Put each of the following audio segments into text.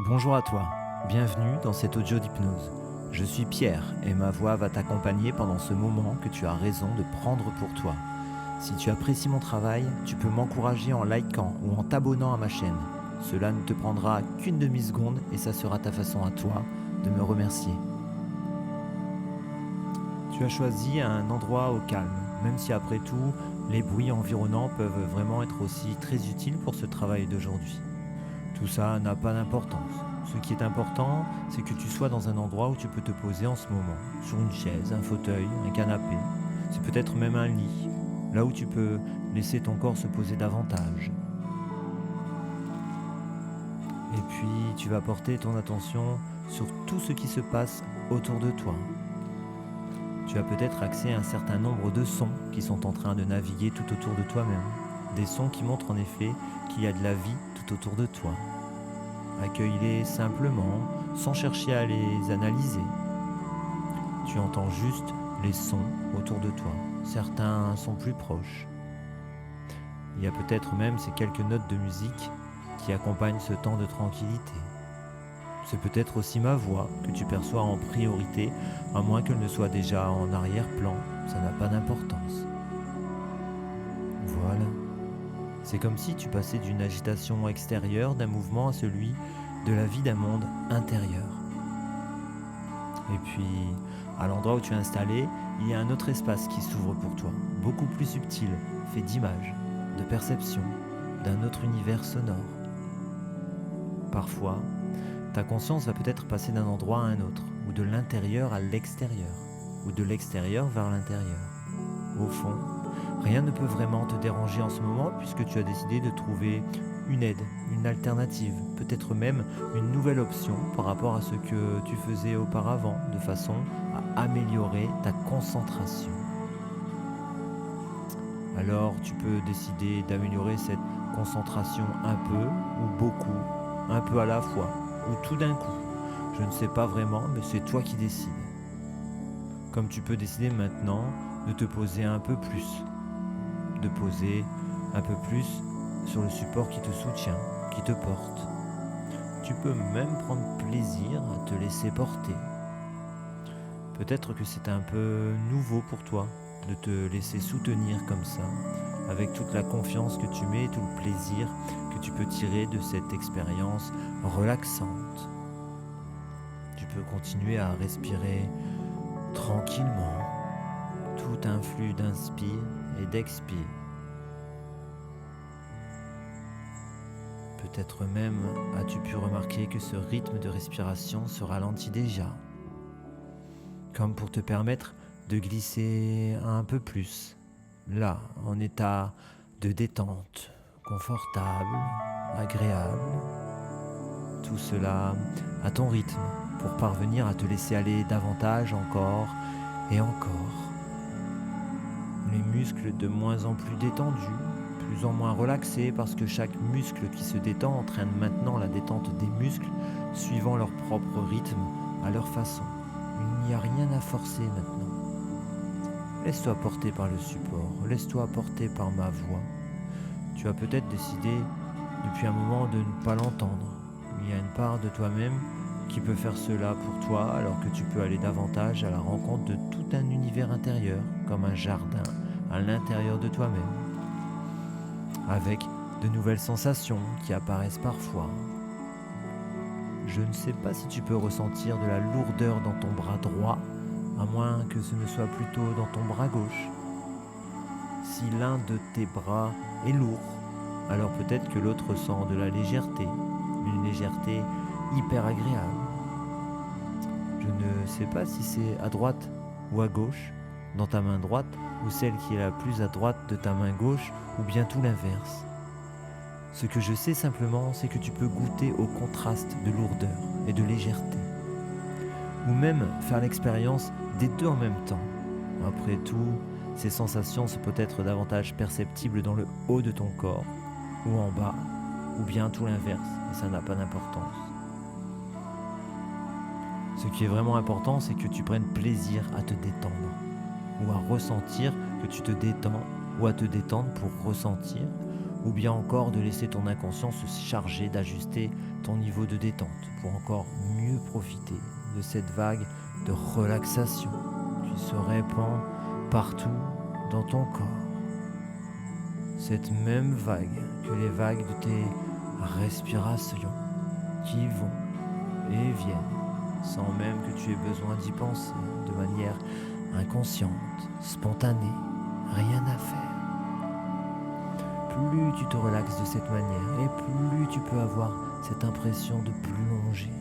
Bonjour à toi, bienvenue dans cet audio d'hypnose. Je suis Pierre et ma voix va t'accompagner pendant ce moment que tu as raison de prendre pour toi. Si tu apprécies mon travail, tu peux m'encourager en likant ou en t'abonnant à ma chaîne. Cela ne te prendra qu'une demi-seconde et ça sera ta façon à toi de me remercier. Tu as choisi un endroit au calme, même si après tout, les bruits environnants peuvent vraiment être aussi très utiles pour ce travail d'aujourd'hui. Tout ça n'a pas d'importance. Ce qui est important, c'est que tu sois dans un endroit où tu peux te poser en ce moment, sur une chaise, un fauteuil, un canapé, c'est peut-être même un lit, là où tu peux laisser ton corps se poser davantage. Et puis, tu vas porter ton attention sur tout ce qui se passe autour de toi. Tu as peut-être accès à un certain nombre de sons qui sont en train de naviguer tout autour de toi-même. Des sons qui montrent en effet qu'il y a de la vie tout autour de toi. Accueille-les simplement, sans chercher à les analyser. Tu entends juste les sons autour de toi. Certains sont plus proches. Il y a peut-être même ces quelques notes de musique qui accompagnent ce temps de tranquillité. C'est peut-être aussi ma voix que tu perçois en priorité, à moins qu'elle ne soit déjà en arrière-plan, ça n'a pas d'importance. Voilà. C'est comme si tu passais d'une agitation extérieure d'un mouvement à celui de la vie d'un monde intérieur. Et puis, à l'endroit où tu es installé, il y a un autre espace qui s'ouvre pour toi, beaucoup plus subtil, fait d'images, de perceptions, d'un autre univers sonore. Parfois, ta conscience va peut-être passer d'un endroit à un autre, ou de l'intérieur à l'extérieur, ou de l'extérieur vers l'intérieur. Au fond, rien ne peut vraiment te déranger en ce moment puisque tu as décidé de trouver une aide, une alternative, peut-être même une nouvelle option par rapport à ce que tu faisais auparavant, de façon à améliorer ta concentration. Alors tu peux décider d'améliorer cette concentration un peu ou beaucoup, un peu à la fois, ou tout d'un coup. Je ne sais pas vraiment, mais c'est toi qui décides. Comme tu peux décider maintenant de te poser un peu plus, de poser un peu plus sur le support qui te soutient, qui te porte. Tu peux même prendre plaisir à te laisser porter. Peut-être que c'est un peu nouveau pour toi de te laisser soutenir comme ça, avec toute la confiance que tu mets, tout le plaisir que tu peux tirer de cette expérience relaxante. Tu peux continuer à respirer tranquillement, tout un flux d'inspire et d'expire. Peut-être même as-tu pu remarquer que ce rythme de respiration se ralentit déjà, comme pour te permettre de glisser un peu plus, là, en état de détente, confortable, agréable. Tout cela à ton rythme, pour parvenir à te laisser aller davantage encore et encore. Les muscles de moins en plus détendus, plus en moins relaxés parce que chaque muscle qui se détend entraîne maintenant la détente des muscles suivant leur propre rythme, à leur façon. Il n'y a rien à forcer maintenant. Laisse-toi porter par le support, laisse-toi porter par ma voix. Tu as peut-être décidé depuis un moment de ne pas l'entendre. Il y a une part de toi-même qui peut faire cela pour toi alors que tu peux aller davantage à la rencontre de tout un univers intérieur, comme un jardin à l'intérieur de toi-même, avec de nouvelles sensations qui apparaissent parfois. Je ne sais pas si tu peux ressentir de la lourdeur dans ton bras droit, à moins que ce ne soit plutôt dans ton bras gauche. Si l'un de tes bras est lourd, alors peut-être que l'autre ressent de la légèreté, une légèreté hyper agréable. Je ne sais pas si c'est à droite ou à gauche, dans ta main droite, ou celle qui est la plus à droite de ta main gauche, ou bien tout l'inverse. Ce que je sais simplement, c'est que tu peux goûter au contraste de lourdeur et de légèreté. Ou même faire l'expérience des deux en même temps. Après tout, ces sensations sont peut-être davantage perceptibles dans le haut de ton corps, ou en bas, ou bien tout l'inverse, et ça n'a pas d'importance. Ce qui est vraiment important, c'est que tu prennes plaisir à te détendre, ou à ressentir que tu te détends, ou à te détendre pour ressentir, ou bien encore de laisser ton inconscient se charger d'ajuster ton niveau de détente pour encore mieux profiter de cette vague de relaxation qui se répand partout dans ton corps. Cette même vague que les vagues de tes respirations qui vont et viennent sans même que tu aies besoin d'y penser de manière inconsciente, spontanée, rien à faire. Plus tu te relaxes de cette manière et plus tu peux avoir cette impression de plonger.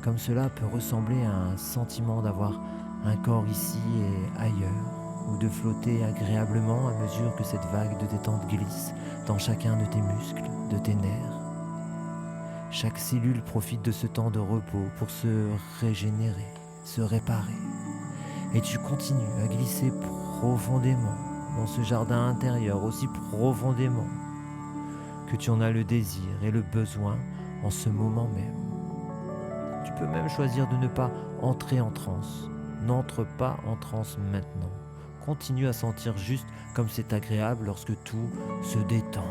Comme cela peut ressembler à un sentiment d'avoir un corps ici et ailleurs, ou de flotter agréablement à mesure que cette vague de détente glisse dans chacun de tes muscles, de tes nerfs. Chaque cellule profite de ce temps de repos pour se régénérer, se réparer. Et tu continues à glisser profondément dans ce jardin intérieur, aussi profondément que tu en as le désir et le besoin en ce moment même. Tu peux même choisir de ne pas entrer en transe. N'entre pas en transe maintenant. Continue à sentir juste comme c'est agréable lorsque tout se détend,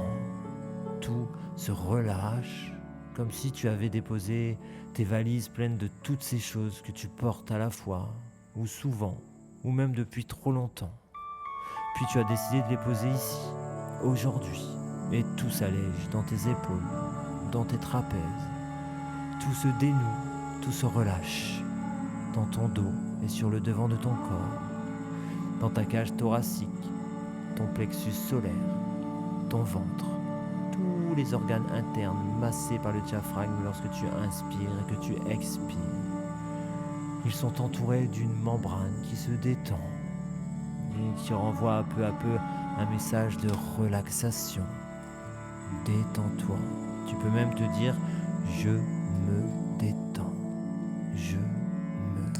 tout se relâche, comme si tu avais déposé tes valises pleines de toutes ces choses que tu portes à la fois, ou souvent, ou même depuis trop longtemps. Puis tu as décidé de les poser ici, aujourd'hui, et tout s'allège dans tes épaules, dans tes trapèzes. Tout se dénoue, tout se relâche, dans ton dos et sur le devant de ton corps, dans ta cage thoracique, ton plexus solaire, ton ventre, tous les organes internes massés par le diaphragme lorsque tu inspires et que tu expires. Ils sont entourés d'une membrane qui se détend et qui renvoie peu à peu un message de relaxation. Détends-toi. Tu peux même te dire « Je me détends. Je me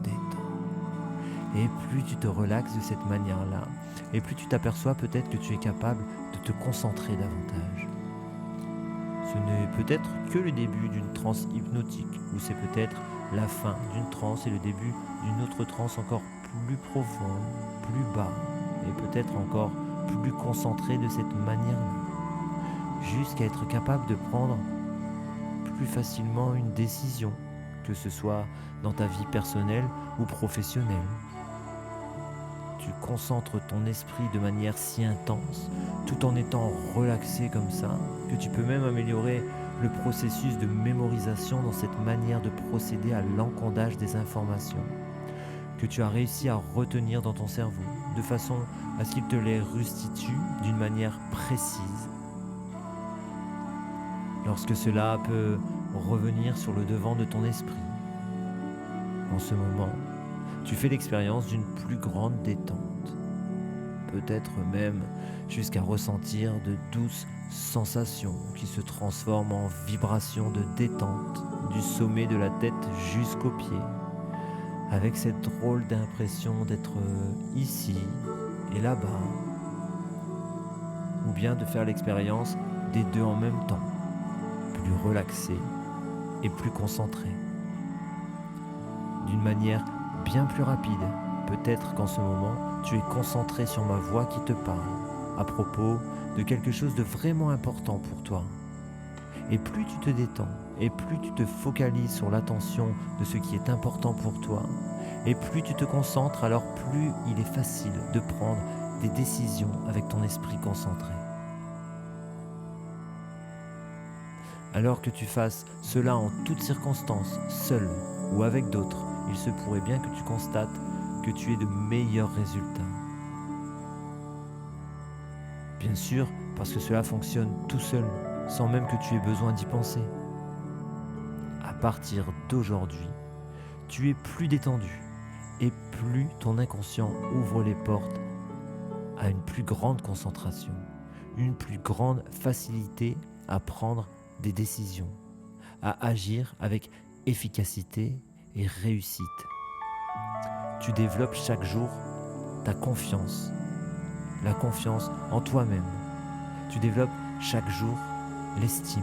détends. » Et plus tu te relaxes de cette manière-là, et plus tu t'aperçois peut-être que tu es capable de te concentrer davantage. Ce n'est peut-être que le début d'une transe hypnotique, ou c'est peut-être la fin d'une transe et le début d'une autre transe encore plus profonde, plus bas, et peut-être encore plus concentré de cette manière-là, jusqu'à être capable de prendre plus facilement une décision, que ce soit dans ta vie personnelle ou professionnelle. Tu concentres ton esprit de manière si intense, tout en étant relaxé comme ça, que tu peux même améliorer le processus de mémorisation dans cette manière de procéder à l'encodage des informations que tu as réussi à retenir dans ton cerveau, de façon à ce qu'il te les restitue d'une manière précise. Lorsque cela peut revenir sur le devant de ton esprit, en ce moment, tu fais l'expérience d'une plus grande détente, peut-être même jusqu'à ressentir de douces sensations qui se transforment en vibrations de détente du sommet de la tête jusqu'aux pieds, avec cette drôle d'impression d'être ici et là-bas, ou bien de faire l'expérience des deux en même temps, plus relaxé et plus concentré, d'une manière bien plus rapide. Peut-être qu'en ce moment, tu es concentré sur ma voix qui te parle, à propos de quelque chose de vraiment important pour toi. Et plus tu te détends, et plus tu te focalises sur l'attention de ce qui est important pour toi, et plus tu te concentres, alors plus il est facile de prendre des décisions avec ton esprit concentré. Alors que tu fasses cela en toutes circonstances, seul ou avec d'autres, il se pourrait bien que tu constates que tu aies de meilleurs résultats. Bien sûr, parce que cela fonctionne tout seul, sans même que tu aies besoin d'y penser. À partir d'aujourd'hui, tu es plus détendu et plus ton inconscient ouvre les portes à une plus grande concentration, une plus grande facilité à prendre des décisions, à agir avec efficacité et réussite. Tu développes chaque jour ta confiance, la confiance en toi-même. Tu développes chaque jour l'estime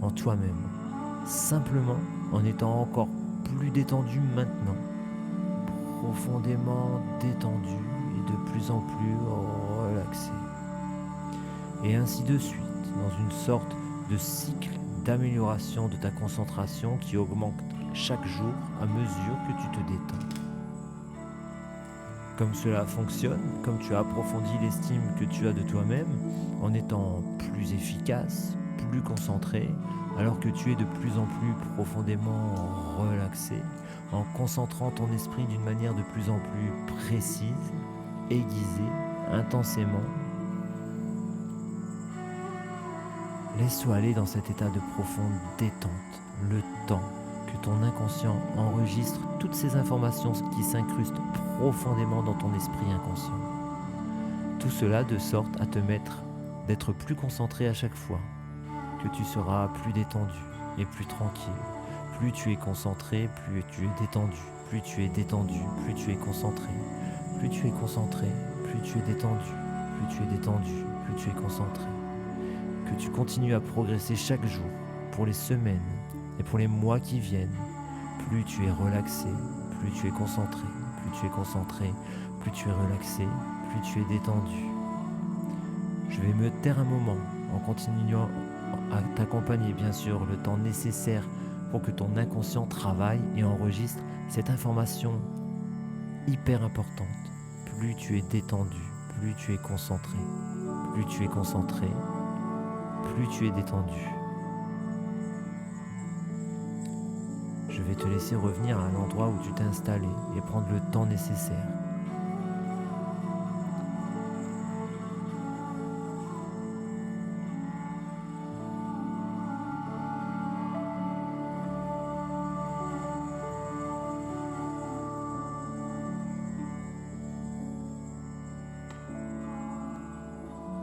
en toi-même, simplement en étant encore plus détendu maintenant, profondément détendu et de plus en plus relaxé. Et ainsi de suite, dans une sorte de cycle d'amélioration de ta concentration qui augmente chaque jour à mesure que tu te détends. Comme cela fonctionne, comme tu approfondis l'estime que tu as de toi-même, en étant plus efficace, plus concentré, alors que tu es de plus en plus profondément relaxé, en concentrant ton esprit d'une manière de plus en plus précise, aiguisée, intensément. Laisse-toi aller dans cet état de profonde détente, le temps que ton inconscient enregistre toutes ces informations qui s'incrustent profondément dans ton esprit inconscient. Tout cela de sorte à te mettre d'être plus concentré à chaque fois, que tu seras plus détendu et plus tranquille. Plus tu es concentré, plus tu es détendu. Plus tu es détendu, plus tu es concentré. Plus tu es concentré, plus tu es détendu. Plus tu es détendu, plus tu es concentré. Que tu continues à progresser chaque jour, pour les semaines et pour les mois qui viennent. Plus tu es relaxé, plus tu es concentré. Plus tu es concentré, plus tu es relaxé, plus tu es détendu. Je vais me taire un moment en continuant à t'accompagner, bien sûr, le temps nécessaire pour que ton inconscient travaille et enregistre cette information hyper importante. Plus tu es détendu, plus tu es concentré. Plus tu es concentré, plus tu es détendu. Je vais te laisser revenir à l'endroit où tu t'es installé et prendre le temps nécessaire.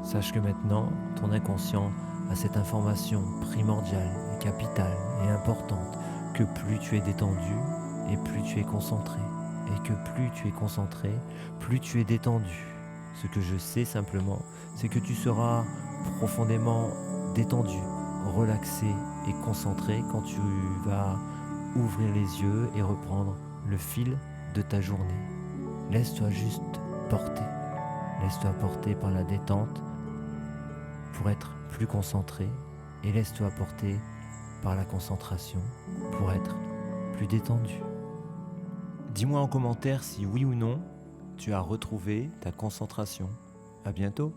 Sache que maintenant, ton inconscient a cette information primordiale et capitale et importante que plus tu es détendu et plus tu es concentré. Et que plus tu es concentré, plus tu es détendu. Ce que je sais simplement, c'est que tu seras profondément détendu, relaxé et concentré quand tu vas ouvrir les yeux et reprendre le fil de ta journée. Laisse-toi juste porter. Laisse-toi porter par la détente pour être plus concentré et laisse-toi porter par la concentration pour être plus détendu. Dis-moi en commentaire si oui ou non tu as retrouvé ta concentration. À bientôt.